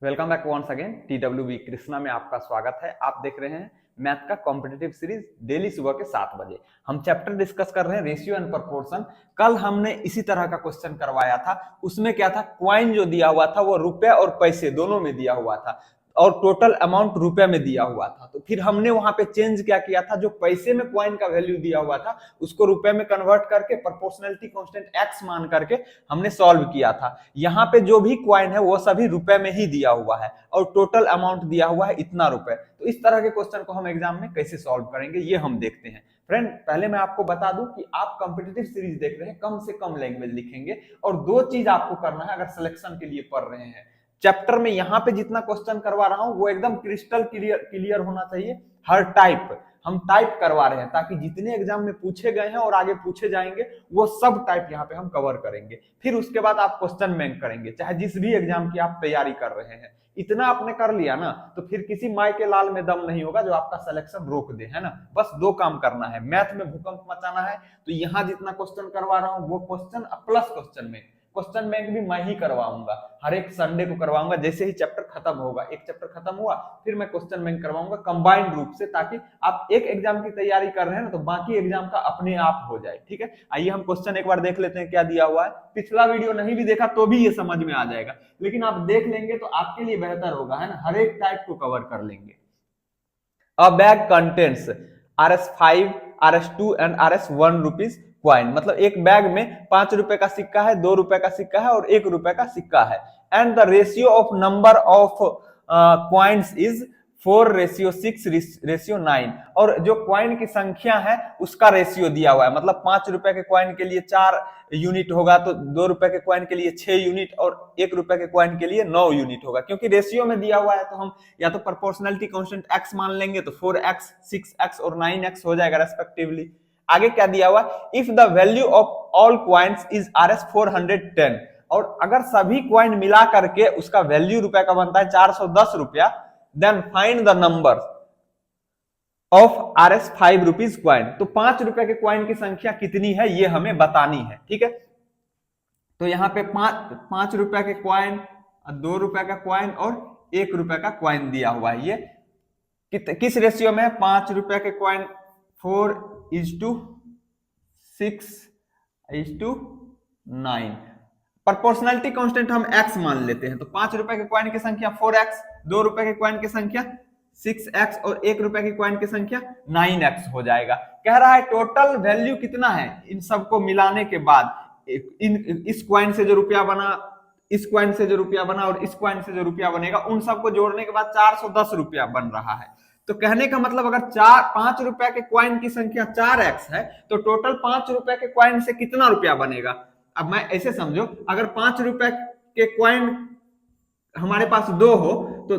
Welcome back once again TWB Krishna में आपका स्वागत है। आप देख रहे हैं मैथ का कॉम्पिटिटिव सीरीज डेली सुबह के 7 बजे। हम चैप्टर डिस्कस कर रहे हैं रेशियो एंड प्रोपोर्शन। कल हमने इसी तरह का क्वेश्चन करवाया था। उसमें क्या था, क्वाइन जो दिया हुआ था वो रुपए और पैसे दोनों में दिया हुआ था और टोटल अमाउंट रुपए में दिया हुआ था। तो फिर हमने वहां पे चेंज क्या किया था, जो पैसे में क्वाइन का वैल्यू दिया हुआ था उसको रुपए में कन्वर्ट करके प्रोपोर्शनलिटी कांस्टेंट x मान करके हमने सॉल्व किया था। यहाँ पे जो भी क्वाइन है वो सभी रुपए में ही दिया हुआ है और टोटल अमाउंट दिया हुआ है इतना रुपए। तो इस तरह के क्वेश्चन को हम एग्जाम में कैसे सॉल्व करेंगे ये हम देखते हैं। फ्रेंड, पहले मैं आपको बता दूं कि आप कॉम्पिटिटिव सीरीज देख रहे हैं, कम से कम लैंग्वेज लिखेंगे और दो चीज आपको करना है अगर सिलेक्शन के लिए पढ़ रहे हैं। चैप्टर में यहाँ पे जितना क्वेश्चन करवा रहा हूं वो एकदम क्रिस्टल क्लियर होना चाहिए। हर टाइप हम टाइप करवा रहे हैं ताकि जितने एग्जाम में पूछे गए हैं और आगे पूछे जाएंगे वो सब टाइप यहाँ पे हम कवर करेंगे। फिर उसके बाद आप क्वेश्चन बैंक करेंगे, चाहे जिस भी एग्जाम की आप तैयारी कर रहे हैं। इतना आपने कर लिया ना तो फिर किसी माई के लाल में दम नहीं होगा जो आपका सिलेक्शन रोक दे, है ना। बस दो काम करना है, मैथ में भूकंप मचाना है। तो यहाँ जितना क्वेश्चन करवा रहा हूँ वो क्वेश्चन प्लस क्वेश्चन बैंक भी मैं ही करवाऊंगा, हर एक संडे को करवाऊंगा। जैसे ही चैप्टर खत्म होगा, एक चैप्टर खत्म हुआ फिर मैं क्वेश्चन बैंक करवाऊंगा कंबाइंड रूप से, ताकि आप एक एग्जाम की तैयारी कर रहे हैं ना तो बाकी एग्जाम का अपने आप हो जाए। ठीक है, आइए हम क्वेश्चन एक बार देख लेते हैं क्या दिया हुआ है। पिछला वीडियो नहीं भी देखा तो भी ये समझ में आ जाएगा, लेकिन आप देख लेंगे तो आपके लिए बेहतर होगा, है ना। हर एक टाइप को कवर कर लेंगे। अ bag contents RS5, RS2 and RS1 rupees coin. मतलब एक बैग में 5 रुपए का सिक्का है, 2 रुपए का सिक्का है और 1 रुपए का सिक्का है। And the ratio of number of coins is 4:6:9। और जो क्वाइन की संख्या है उसका रेशियो दिया हुआ है। मतलब 5 रुपए के क्वाइन के लिए 4 यूनिट होगा, तो 2 रुपए के क्वाइन के लिए 6 यूनिट और 1 रुपए के क्वाइन के लिए 9 यूनिट होगा। क्योंकि रेशियो में दिया हुआ है तो हम या तो प्रोपोर्शनलिटी कांस्टेंट x मान लेंगे तो 4x, 6x और 9x हो जाएगा रेस्पेक्टिवली। आगे क्या दिया हुआ, if the value of all coins is RS 410। और अगर सभी क्वाइन मिला करके उसका वैल्यू रुपए का बनता है 410 रुपया, then find the number of RS 5 rupees coin. तो 5 रुपए के क्वाइन की संख्या कितनी है ये हमें बतानी है। ठीक है, तो यहाँ पे 5 रुपए के क्वाइन, 2 रुपए का क्वाइन और 1 रुपए का क्वाइन दिया हुआ है। ये किस रेशियो में है, 5 रुपए के क्वाइन 4:6:9। प्रोपोर्शनलिटी कांस्टेंट हम x मान लेते हैं। तो 5 रुपए के क्वाइन की संख्या 4x, 2 रुपए के क्वाइन की संख्या 6x और 1 रुपए की क्वाइन की संख्या 9x हो जाएगा। कह रहा है टोटल वैल्यू कितना है इन सबको मिलाने के बाद। इस क्वाइन से जो रुपया बना, इस क्वाइन से जो रुपया बना और इस क्वाइन से जो रुपया बनेगा, उन सबको जोड़ने के बाद 410 रुपया बन रहा है। तो कहने का मतलब अगर 5 रुपए के क्वाइन की संख्या 4x है तो टोटल 5 रुपए के क्वाइन से कितना रुपया बनेगा। अब मैं ऐसे समझो, अगर 5 रुपए के क्वाइन हमारे पास 2 हो तो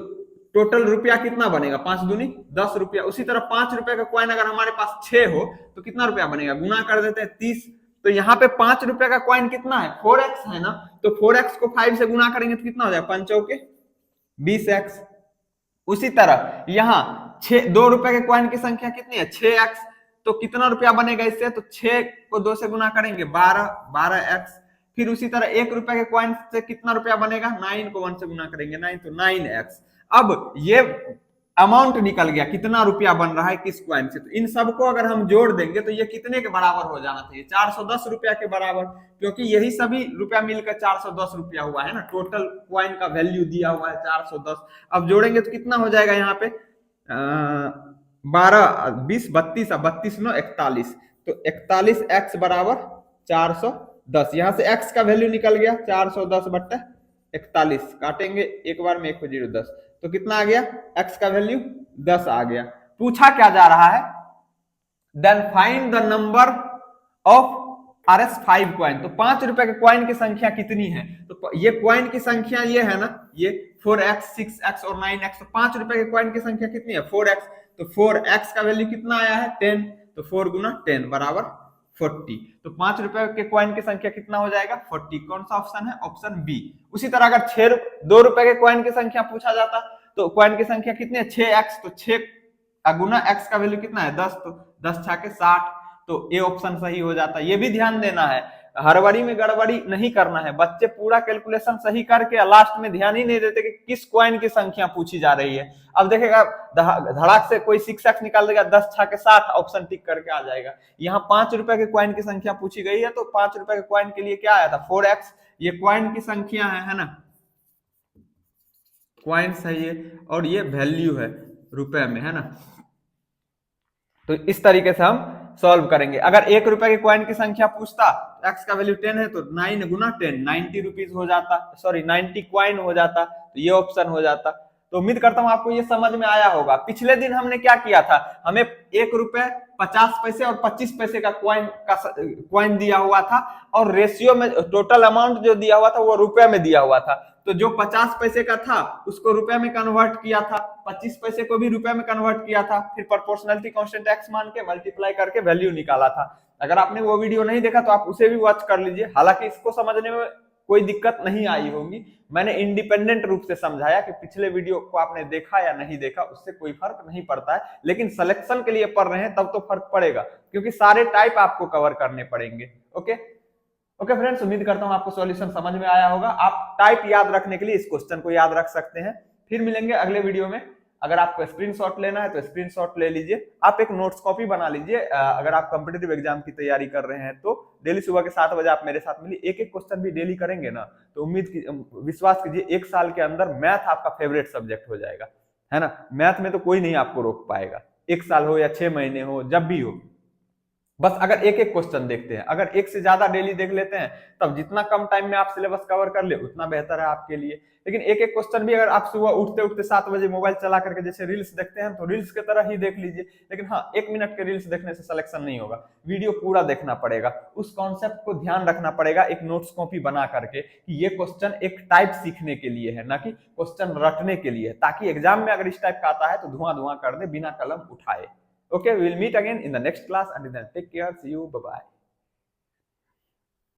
टोटल रुपया कितना बनेगा, 5 दूनी 10 रुपया। उसी तरह 5 रुपए का क्वाइन अगर हमारे पास 6 हो तो कितना रुपया बनेगा, गुना कर देते हैं 30। तो यहाँ पे 5 रुपए का क्वाइन कितना है, 4x है ना। तो 4x को 5 से गुना करेंगे तो कितना हो जाएगा, 5 चौके 20x। उसी तरह यहाँ 2 रुपए के क्वाइन की संख्या कितनी है, 6x। तो कितना रुपया बनेगा इससे, तो 6 को 2 से गुना करेंगे 12x। फिर उसी तरह 1 रुपए के क्वाइन से कितना रुपया बनेगा, 9 को 1 से गुना करेंगे 9, तो 9x। अब ये अमाउंट निकल गया कितना रुपया बन रहा है किस क्वाइन से। तो इन सबको अगर हम जोड़ देंगे तो ये कितने के बराबर हो जाना चाहिए, 410 रुपया के बराबर। क्योंकि यही सभी रुपया मिलकर 410 रुपया हुआ है ना। टोटल क्वाइन का वैल्यू दिया हुआ है 410। अब जोड़ेंगे तो कितना हो जाएगा यहाँ पे, 12, 20, 32, 32, 9, 41। तो 41x बराबर 410। यहाँ से x का वैल्यू निकल गया 410/41। काटेंगे एक बार में 1 को 0 10, तो कितना आ गया, x का वैल्यू 10 आ गया। पूछा क्या जा रहा है, then find the number of RS 5 coin. तो 5 रुपए के क्वाइन की संख्या कितनी है, तो ये क्वाइन की संख्या ये है ना, ये 4x, 6x और 9x। तो 5 रुपए के क्वाइन की संख्या कितनी है, 4x। तो 4x का वैल्यू कितना आया है, 10। तो 4 गुना 10 बराबर 40। तो 5 रुपए के क्वाइन की संख्या कितना हो जाएगा, 40। कौन सा ऑप्शन है, ऑप्शन बी। उसी तरह अगर 2 रुपए के क्वाइन की संख्या पूछा जाता तो क्वाइन की संख्या कितनी है, 6x। तो 6 गुना x का वैल्यू कितना है, 10। तो 10 छाके 60। तो ए ऑप्शन सही हो जाता है। ये भी ध्यान देना है, हड़बड़ी में गड़बड़ी नहीं करना है, बच्चे पूरा कैलकुलेशन सही करके लास्ट में ध्यान ही नहीं देते कि किस कॉइन की संख्या पूछी जा रही है। अब देखेगा धड़ाक से कोई 6x निकाल देगा, 10 6 के 60 ऑप्शन टिक करके आ जाएगा। यहाँ 5 रुपए के कॉइन की संख्या पूछी गई है, तो 5 रुपए के कॉइन के लिए क्या आया था 4x, ये कॉइन की संख्या है ना, कॉइन्स है ये, और ये वैल्यू है रुपए में, है ना। तो इस तरीके से हम सॉल्व करेंगे। अगर 1 रुपए के कॉइन की संख्या पूछता, x का वैल्यू 10 है तो 9 गुना 10 90 रुपीज हो जाता, सॉरी 90 कॉइन हो जाता, तो ये ऑप्शन हो जाता। तो उम्मीद करता हूं आपको ये समझ में आया होगा। पिछले दिन हमने क्या किया था, हमें 1 रुपए 50 पैसे और 25 पैसे का कॉइन दिया हुआ था, और रेशियो में टोटल अमाउंट जो दिया हुआ था वो रुपए में दिया हुआ था। तो जो 50 पैसे का था उसको रुपए में कन्वर्ट किया था, 25 पैसे को भी रुपए में कन्वर्ट किया था, फिर प्रोपोर्शनलिटी कांस्टेंट x मान के मल्टीप्लाई करके वैल्यू निकाला था। अगर आपने वो वीडियो नहीं देखा तो आप उसे भी वॉच कर लीजिए। हालांकि इसको समझने में कोई दिक्कत नहीं आई होगी, मैंने इंडिपेंडेंट रूप से समझाया कि पिछले वीडियो को आपने देखा या नहीं देखा उससे कोई फर्क नहीं पड़ता है, लेकिन सिलेक्शन के लिए पढ़ रहे हैं तब तो फर्क पड़ेगा, क्योंकि सारे टाइप आपको कवर करने पड़ेंगे। ओके फ्रेंड्स, उम्मीद करता हूं आपको सॉल्यूशन समझ में आया होगा। आप टाइप याद रखने के लिए इस क्वेश्चन को याद रख सकते हैं। फिर मिलेंगे अगले वीडियो में। अगर आपको स्क्रीनशॉट लेना है तो स्क्रीनशॉट ले लीजिए, आप एक नोट्स कॉपी बना लीजिए। अगर आप कॉम्पिटिटिव एग्जाम की तैयारी कर रहे हैं तो डेली सुबह के 7 बजे आप मेरे साथ मिलिए। एक एक क्वेश्चन भी डेली करेंगे ना, तो विश्वास कीजिए 1 साल के अंदर मैथ आपका फेवरेट सब्जेक्ट हो जाएगा, है ना। मैथ में तो कोई नहीं आपको रोक पाएगा, 1 साल हो या 6 महीने हो, जब भी हो। बस अगर एक एक क्वेश्चन देखते हैं, अगर एक से ज्यादा डेली देख लेते हैं, तब जितना कम टाइम में आप सिलेबस कवर कर ले उतना बेहतर है आपके लिए। लेकिन एक एक क्वेश्चन भी अगर आप सुबह उठते उठते 7 बजे मोबाइल चला करके जैसे रील्स देखते हैं तो रील्स की तरह ही देख लीजिए। लेकिन हाँ, 1 मिनट के रील्स देखने से सिलेक्शन नहीं होगा, वीडियो पूरा देखना पड़ेगा, उस कॉन्सेप्ट को ध्यान रखना पड़ेगा एक नोट्स कॉपी बना करके कि ये क्वेश्चन एक टाइप सीखने के लिए है, ना कि क्वेश्चन रटने के लिए, ताकि एग्जाम में अगर इस टाइप का आता है तो धुआं धुआं कर दे, बिना कलम उठाए। Okay, we will meet again in the next class. Until then, take care. See you. Bye bye.